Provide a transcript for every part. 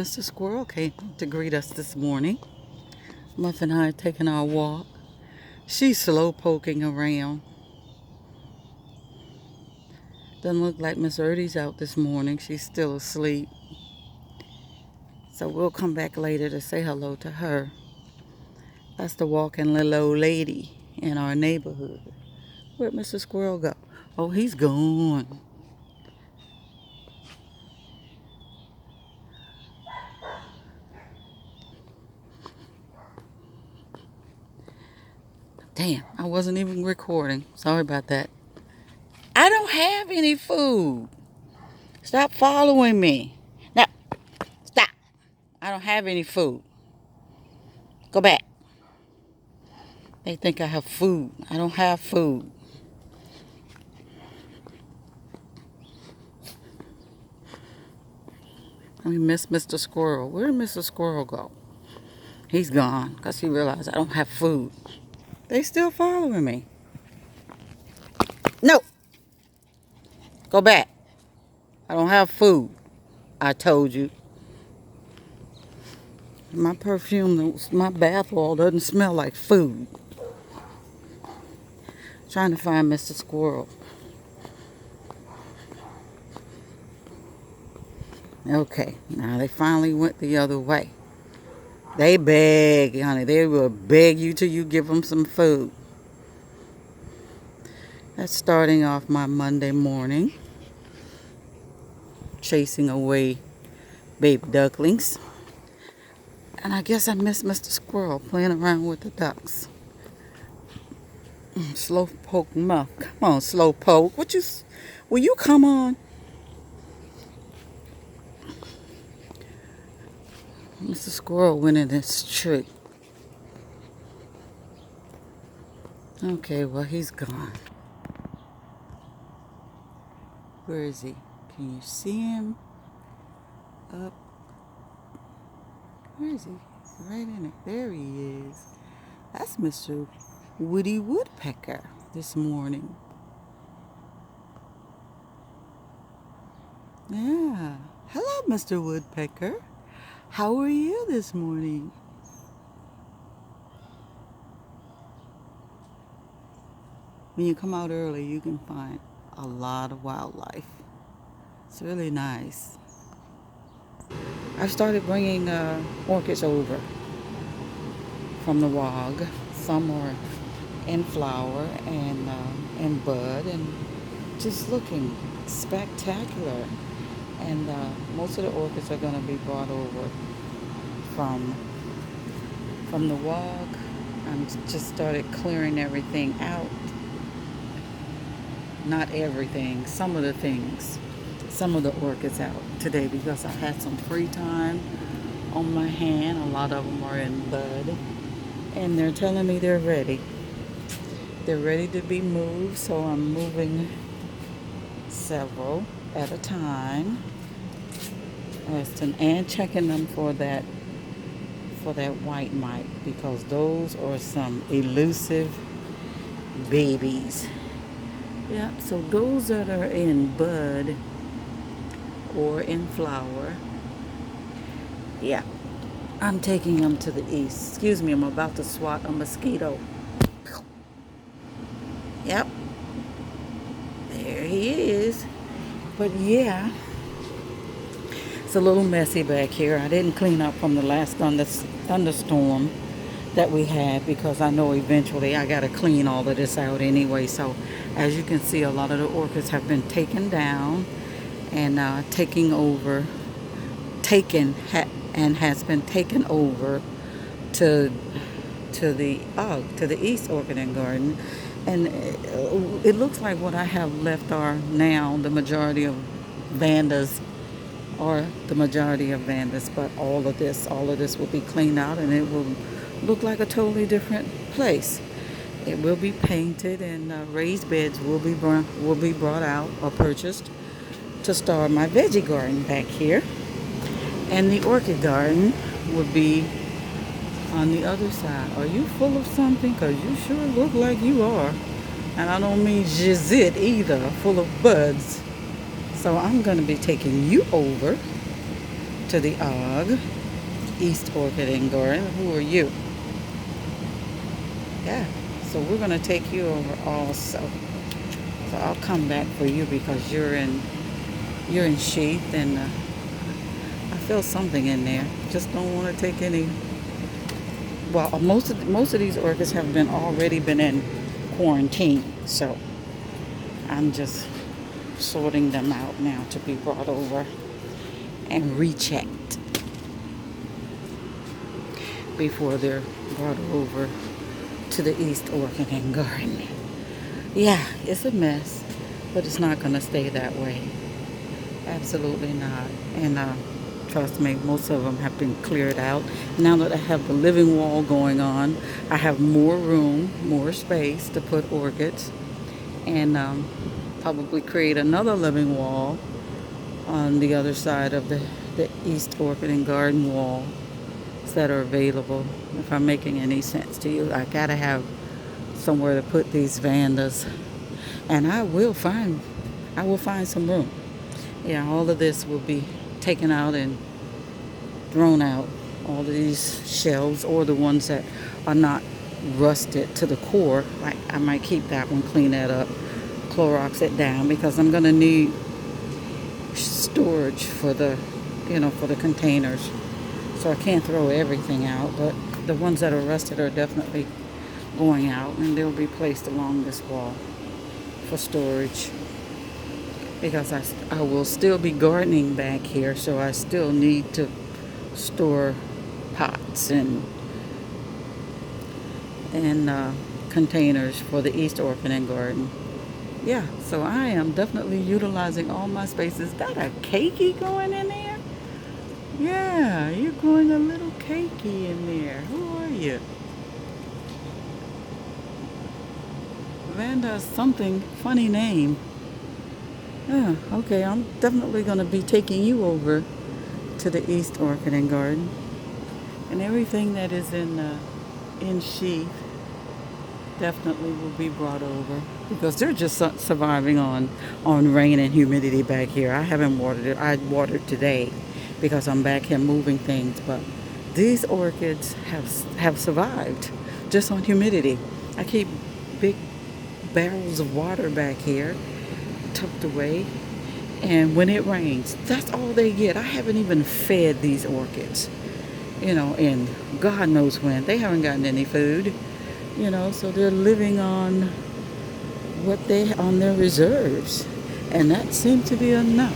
Mr. Squirrel came to greet us this morning. Muff and I are taking our walk. She's slow poking around. Doesn't look like Miss Ertie's out this morning. She's still asleep. So we'll come back later to say hello to her. That's the walking little old lady in our neighborhood. Where'd Mr. Squirrel go? Oh, he's gone. Damn, I wasn't even recording. Sorry about that. I don't have any food. Stop following me. Now, stop. I don't have any food. Go back. They think I have food. I don't have food. We miss Mr. Squirrel. Where did Mr. Squirrel go? He's gone because he realized I don't have food. They still following me. No. Go back. I don't have food. I told you. My perfume, my bath oil doesn't smell like food. Trying to find Mr. Squirrel. Okay, now they finally went the other way. They beg, honey. They will beg you till you give them some food. That's starting off my Monday morning. Chasing away baby ducklings. And I guess I miss Mr. Squirrel playing around with the ducks. Slowpoke Muff. Come on, Slowpoke. Will you come on? Mr. Squirrel went in this tree. Okay, well, he's gone. Where is he? Can you see him? Up. Where is he? Right in it. There he is. That's Mr. Woody Woodpecker this morning. Yeah. Hello, Mr. Woodpecker. How are you this morning? When you come out early, you can find a lot of wildlife. It's really nice. I've started bringing orchids over from the WOG. Some are in flower and in bud and just looking spectacular. And most of the orchids are going to be brought over from the WOG. I just started clearing everything out. Not everything, some of the things, some of the orchids out today because I had some free time on my hand. A lot of them are in bud and they're telling me they're ready. They're ready to be moved, so I'm moving several at a time and checking them for that white mite because those are some elusive babies. Yeah, so those that are in bud or in flower, yeah, I'm taking them to the east. Excuse me, I'm about to swat a mosquito. Yep, there he is. But yeah, it's a little messy back here. I didn't clean up from the last thunderstorm that we had because I know eventually I got to clean all of this out anyway. So as you can see, a lot of the orchids have been taken down and has been taken over to the East Orchid and Garden. And it looks like what I have left are now the majority of Vandas, but all of this will be cleaned out and it will look like a totally different place. It will be painted and raised beds will be brought out or purchased to start my veggie garden back here. And the orchid garden would be on the other side. Are you full of something? Because you sure look like you are. And I don't mean jizit either, full of buds. So I'm going to be taking you over to the OG, East Orchid and Garden. Who are you? Yeah, so we're going to take you over also. So I'll come back for you because you're in sheath, and I feel something in there. Just don't want to take any. Well, most of these orchids have been already been in quarantine, so I'm just sorting them out now to be brought over and rechecked before they're brought over to the East Orchid and Garden. Yeah, it's a mess, but it's not going to stay that way. Absolutely not. And trust me, most of them have been cleared out. Now that I have the living wall going on, I have more room, more space to put orchids, and probably create another living wall on the other side of the East Orchid and Garden wall that are available. If I'm making any sense to you, I gotta have somewhere to put these vandas, and I will find some room. Yeah, all of this will be taken out and thrown out. All of these shelves, or the ones that are not rusted to the core, like I might keep that one, clean that up, Clorox it down, because I'm gonna need storage for the containers. So I can't throw everything out, but the ones that are rusted are definitely going out, and they'll be placed along this wall for storage, because I will still be gardening back here, so I still need to store pots and containers for the East Orchid and Garden. Yeah, so I am definitely utilizing all my spaces. Is that a cakey going in there? Yeah, you're going a little cakey in there. Who are you? Vanda something, funny name. Yeah, okay, I'm definitely going to be taking you over to the East Orchid and Garden. And everything that is in sheath definitely will be brought over, because they're just surviving on rain and humidity back here. I haven't watered it. I watered today because I'm back here moving things, but these orchids have survived just on humidity. I keep big barrels of water back here tucked away, and when it rains, that's all they get. I haven't even fed these orchids, and God knows when. They haven't gotten any food, so they're living on on their reserves, and that seems to be enough.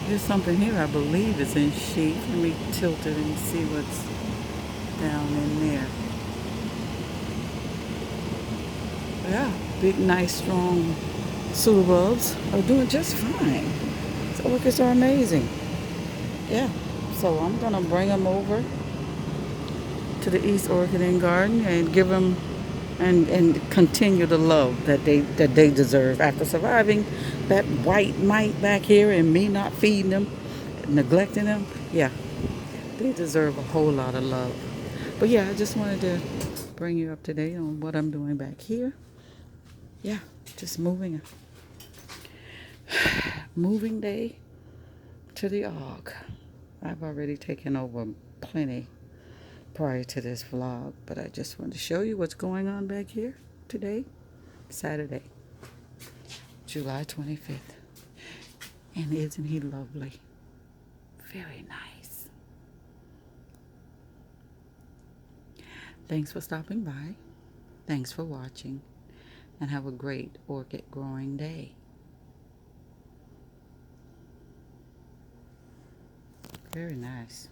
There's something here I believe is in sheath. Let me tilt it and see what's down in there. Yeah, big, nice, strong Sulabubs are doing just fine. The orchids are amazing. Yeah, so I'm gonna bring them over to the East Orchid and Garden and give them and continue the love that they deserve after surviving that white mite back here and me not feeding them, neglecting them. Yeah, they deserve a whole lot of love. But yeah, I just wanted to bring you up to date on what I'm doing back here. Yeah, just moving day to the OG. I've already taken over plenty prior to this vlog, but I just wanted to show you what's going on back here today, Saturday, July 25th. And isn't he lovely? Very nice. Thanks for stopping by. Thanks for watching. And have a great orchid growing day. Very nice.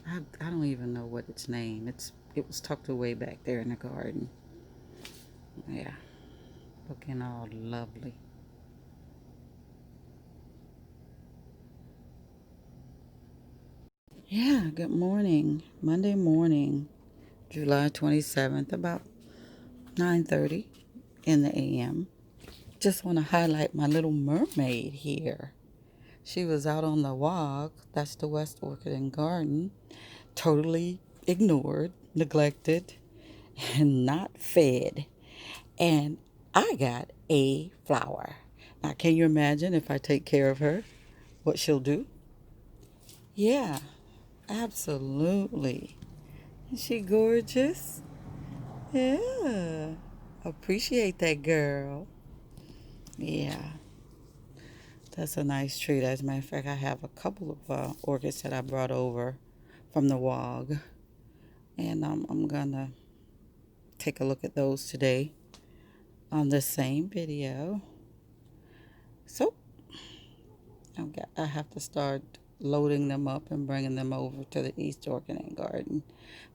I don't even know what its name. It was tucked away back there in the garden. Yeah. Looking all lovely. Yeah, good morning. Monday morning, July 27th, about 9:30 in the AM. Just want to highlight my little mermaid here. She was out on the WOG, that's the West Orchid and Garden, totally ignored, neglected, and not fed. And I got a flower. Now, can you imagine if I take care of her, what she'll do? Yeah, Absolutely. Is she gorgeous? Yeah. Appreciate that, girl. Yeah. That's a nice treat. As a matter of fact, I have a couple of orchids that I brought over from the WOG. And I'm going to take a look at those today on the same video. So I have to start loading them up and bringing them over to the East Orchid and Garden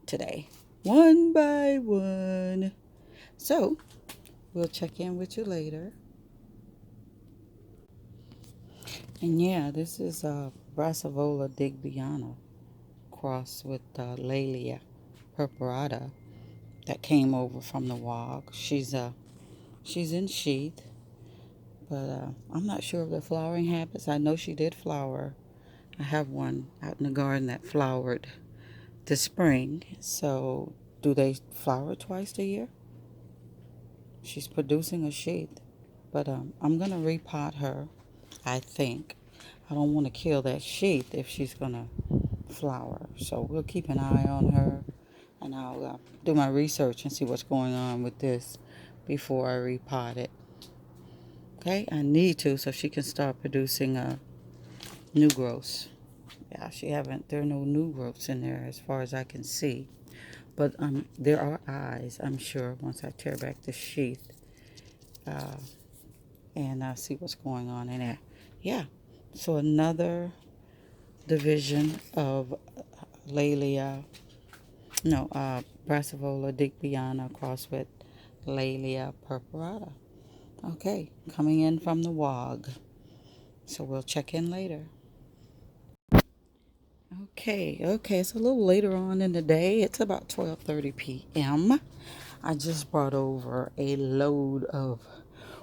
today, one by one. So we'll check in with you later. And yeah, this is Brassavola digbyana crossed with Laelia purpurata that came over from the WOG. She's in sheath, but I'm not sure of the flowering habits. I know she did flower. I have one out in the garden that flowered this spring. So do they flower twice a year? She's producing a sheath, but I'm gonna repot her. I think I don't want to kill that sheath if she's gonna flower. So we'll keep an eye on her, and I'll do my research and see what's going on with this before I repot it. Okay, I need to so she can start producing new growths. Yeah, she haven't. There are no new growths in there as far as I can see, but there are eyes. I'm sure once I tear back the sheath uh, and see what's going on in there. Yeah. So another division of Laelia, no, Brassavola digbyana crossed with Laelia purpurata. Okay, coming in from the WOG. So we'll check in later. Okay, it's a little later on in the day. It's about 12:30 p.m. I just brought over a load of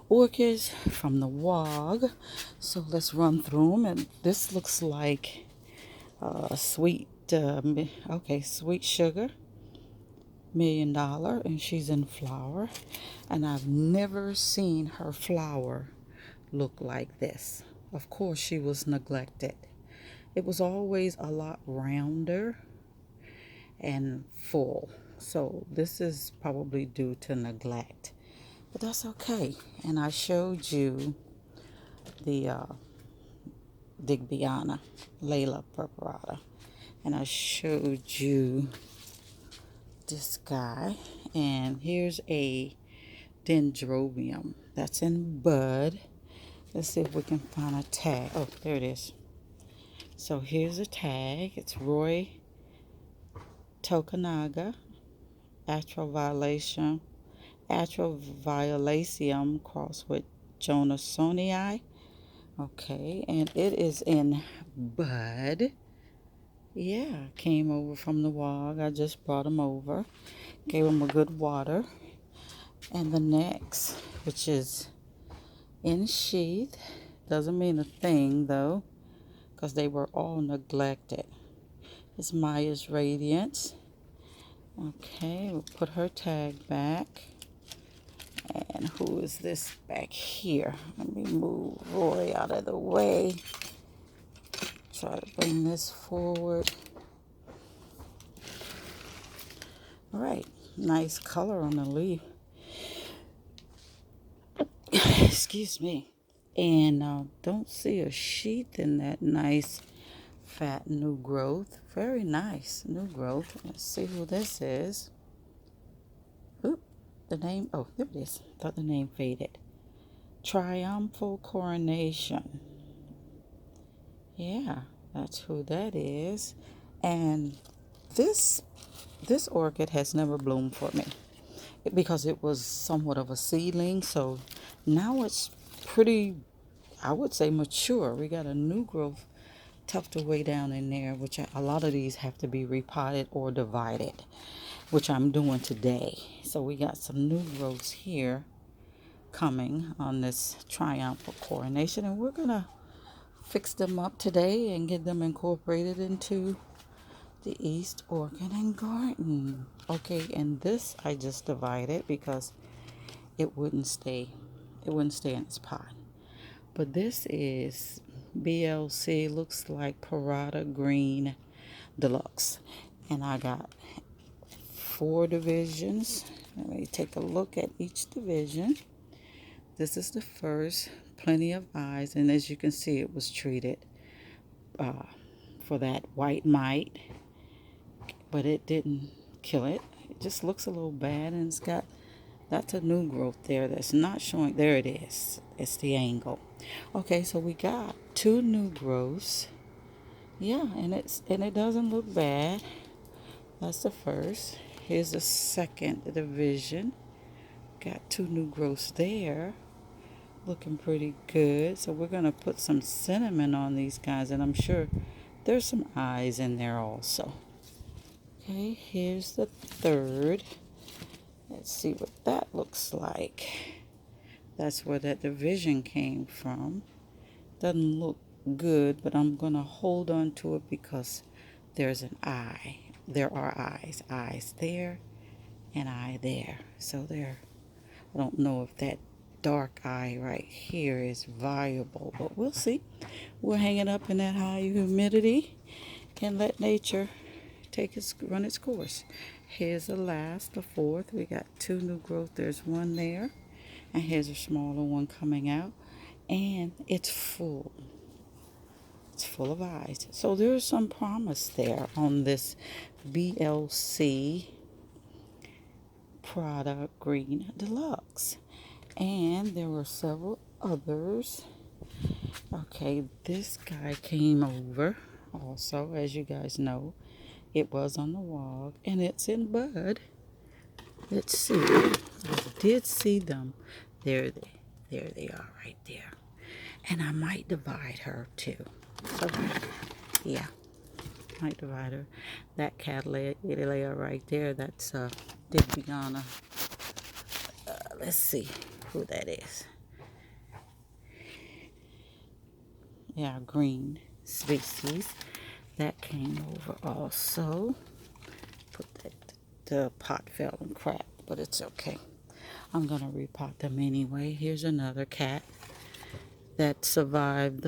orchids from the WOG. So let's run through them. And this looks like sweet sugar, $1,000,000, and she's in flower. And I've never seen her flower look like this. Of course, she was neglected. It was always a lot rounder and full. So this is probably due to neglect. But that's okay. And I showed you the digbyana, Layla purpurata. And I showed you this guy. And here's a dendrobium that's in bud. Let's see if we can find a tag. Oh, there it is. So here's a tag. It's Roy Tokunaga, Atroviolation, Atroviolaceum crossed with Jonasonii. Okay, and it is in bud. Yeah, came over from the WOG. I just brought them over. Gave them a good water. And the next, which is in sheath, doesn't mean a thing though, because they were all neglected. It's Maya's Radiance. Okay, we'll put her tag back. And who is this back here? Let me move Roy out of the way. Try to bring this forward. All right, nice color on the leaf. Excuse me. And don't see a sheath in that nice fat new growth. Very nice new growth. Let's see who this is. Oop, the name, oh, there it is. Thought the name faded. Triumphal Coronation. Yeah, that's who that is. And this orchid has never bloomed for me because it was somewhat of a seedling. So now it's pretty, I would say, mature. We got a new growth tucked away down in there, which a lot of these have to be repotted or divided, which I'm doing today. So we got some new growths here coming on this triumphal coronation, and we're gonna fix them up today and get them incorporated into the East Orchid and Garden. Okay, and this I just divided because it wouldn't stay in its pot. But this is BLC, looks like Parada Green Deluxe. And I got 4 divisions. Let me take a look at each division. This is the first, plenty of eyes, and as you can see, it was treated for that white mite, but it didn't kill it. It just looks a little bad, and that's a new growth there that's not showing. There it is. It's the angle. Okay, so we got 2 new growths. Yeah, and it doesn't look bad. That's the first. Here's the second division. Got 2 new growths there. Looking pretty good. So we're going to put some cinnamon on these guys, and I'm sure there's some eyes in there also. Okay, here's the third. Let's see what that looks like. That's where that division came from. Doesn't look good, but I'm going to hold on to it because there's an eye. There are eyes. Eyes there and eye there. So there. I don't know if that dark eye right here is viable, but we'll see. We'll hang it up in that high humidity and let nature run its course. Here's the last, the fourth. We got 2 new growth. There's one there, and here's a smaller one coming out, and it's full. It's full of eyes. So there's some promise there on this BLC product Green Deluxe. And there were several others. Okay, this guy came over also, as you guys know. It was on the WOG, and it's in bud. Let's see. I did see them. There they are right there. And I might divide her too. So, yeah, might divide her. That Cattleya right there, that's Dibiana. Let's see who that is. Yeah, green species. That came over also. Put that, the pot fell and cracked, but it's okay. I'm going to repot them anyway. Here's another cat that survived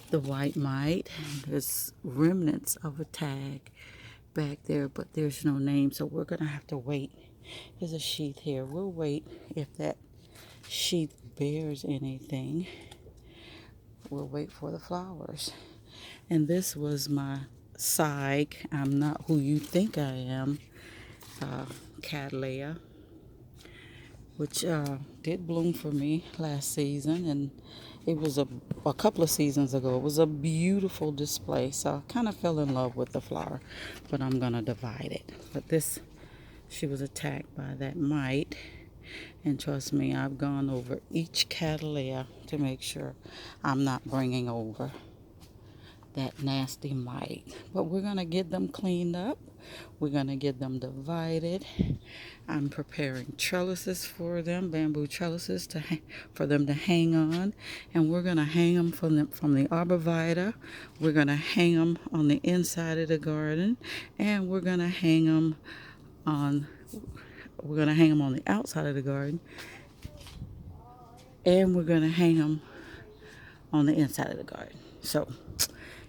the white mite. There's remnants of a tag back there, but there's no name, so we're going to have to wait. There's a sheath here. We'll wait if that sheath bears anything. We'll wait for the flowers. And this was my Psych. I'm not who you think I am. Cattleya, which did bloom for me last season, and it was a couple of seasons ago. It was a beautiful display, so I kind of fell in love with the flower, but I'm gonna divide it. But this, she was attacked by that mite, and trust me, I've gone over each Cattleya to make sure I'm not bringing over that nasty mite. But we're gonna get them cleaned up. We're gonna get them divided. I'm preparing trellises for them, bamboo trellises for them to hang on, and we're gonna hang them from the arborvitae. We're gonna hang them on the inside of the garden, and we're gonna hang them on the outside of the garden, and we're gonna hang them on the inside of the garden. So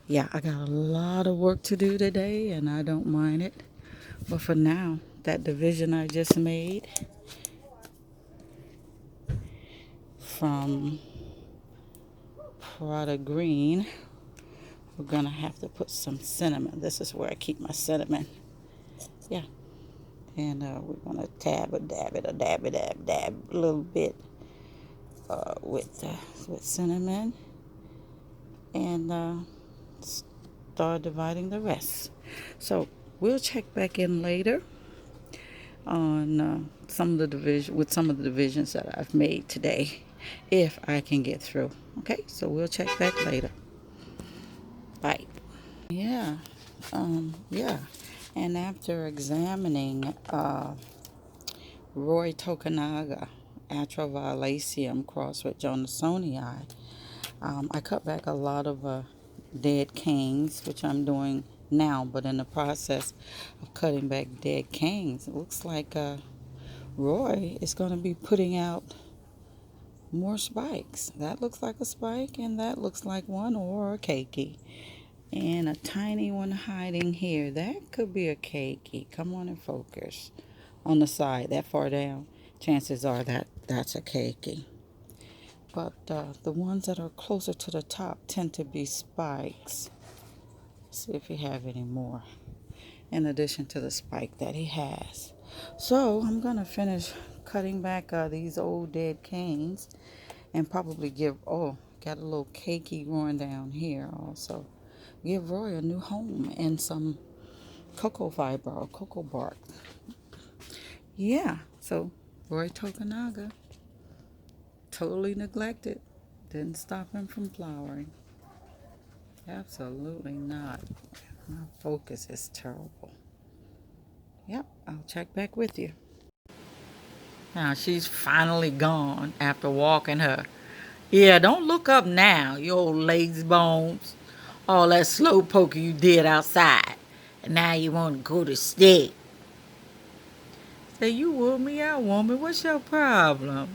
yeah, I got a lot of work to do today, and I don't mind it. But for now, that division I just made from Prada Green, we're going to have to put some cinnamon. This is where I keep my cinnamon. Yeah. And we're going to dab a little bit with cinnamon. And start dividing the rest. So we'll check back in later on some of the divisions that I've made today, if I can get through. Okay, so we'll check back later. Bye. Yeah, yeah. And after examining Roy Tokunaga Atroviolaceum crossed with Johnsonii, I cut back a lot of dead canes, which I'm doing now, but in the process of cutting back dead canes, it looks like Roy is going to be putting out more spikes. That looks like a spike, and that looks like one or a keiki. And a tiny one hiding here. That could be a keiki. Come on and focus. On the side, that far down, chances are that that's a keiki. But the ones that are closer to the top tend to be spikes. See if you have any more in addition to the spike that he has. So I'm going to finish cutting back these old dead canes and probably give, oh, got a little keiki growing down here also. Give Roy a new home and some cocoa fiber or cocoa bark. Yeah, so Roy Tokunaga, totally neglected. Didn't stop him from flowering. Absolutely not. My focus is terrible. Yep, I'll check back with you. Now she's finally gone after walking her. Yeah, don't look up now, you old lazy bones. All that slow poker you did outside. And now you want to go to sleep. Say, you wore me out, woman. What's your problem?